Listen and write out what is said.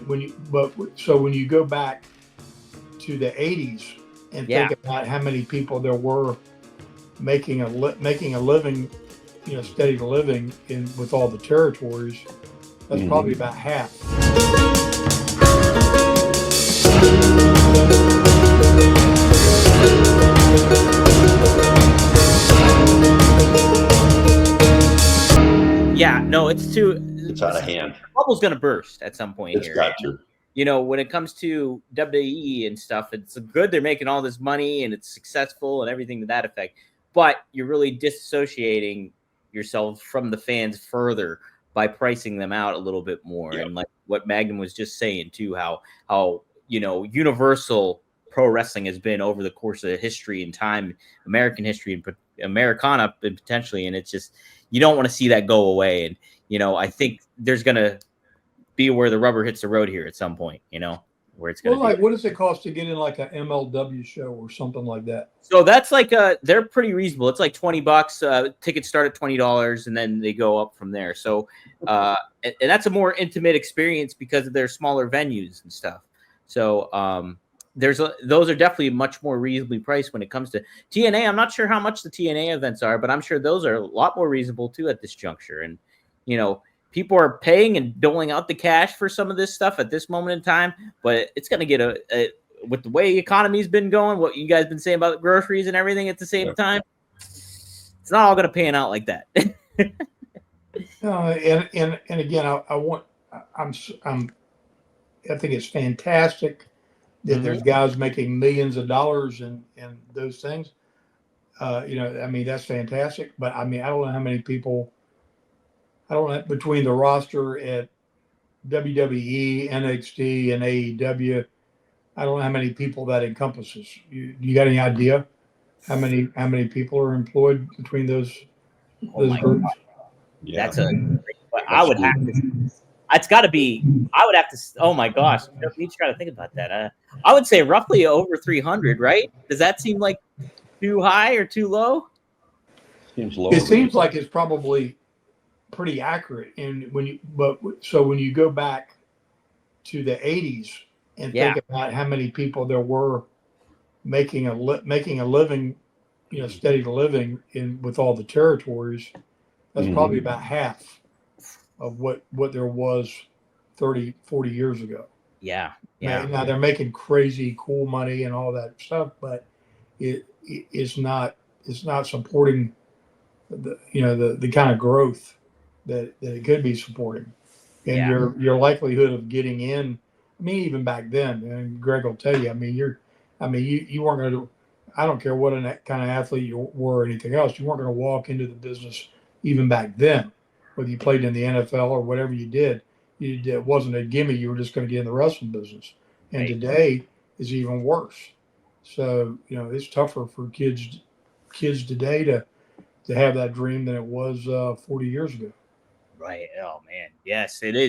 when you go back to the 80s and think about how many people there were making a living, steady living with all the territories, that's probably about half. Yeah, no, it's out of hand. The bubble's going to burst at some point here. It's got to. When it comes to WWE and stuff, it's good they're making all this money and it's successful and everything to that effect. But you're really disassociating yourself from the fans further by pricing them out a little bit more. Yep. And like what Magnum was just saying too, how universal pro wrestling has been over the course of history and time, American history and Americana potentially. And it's just, you don't want to see that go away. And, I think there's going to be where the rubber hits the road here at some point, where it's going to be. What does it cost to get in like an MLW show or something like that? So that's like they're pretty reasonable. It's like $20. Tickets start at $20 and then they go up from there. So and that's a more intimate experience because of their smaller venues and stuff. So those are definitely much more reasonably priced when it comes to TNA. I'm not sure how much the TNA events are, but I'm sure those are a lot more reasonable too at this juncture. And people are paying and doling out the cash for some of this stuff at this moment in time, but it's going to get with the way the economy's been going, what you guys been saying about groceries and everything at the same time, it's not all going to pan out like that. And again, I think it's fantastic that there's guys making millions of dollars and those things. That's fantastic. But I don't know how many people. I don't know, between the roster at WWE, NXT, and AEW, I don't know how many people that encompasses. You got any idea how many people are employed between those groups? Yeah. I would have to. It's got to be. I would have to. Oh my gosh, we try to think about that. I would say roughly over 300. Right? Does that seem like too high or too low? Seems low. It seems like it's probably pretty accurate. And when you go back to the 80s and think about how many people there were making a living, steady living with all the territories, that's probably about half of what there was 30, 40 years ago. Yeah. Now they're making crazy cool money and all that stuff, but it's not supporting the kind of growth that it could be supporting, and your likelihood of getting in. Even back then, and Greg will tell you. You weren't going to. I don't care what kind of athlete you were or anything else. You weren't going to walk into the business even back then, whether you played in the NFL or whatever you did. It wasn't a gimme. You were just going to get in the wrestling business. And today is even worse. So it's tougher for kids today to have that dream than it was 40 years ago. Right. Oh man. Yes, it is.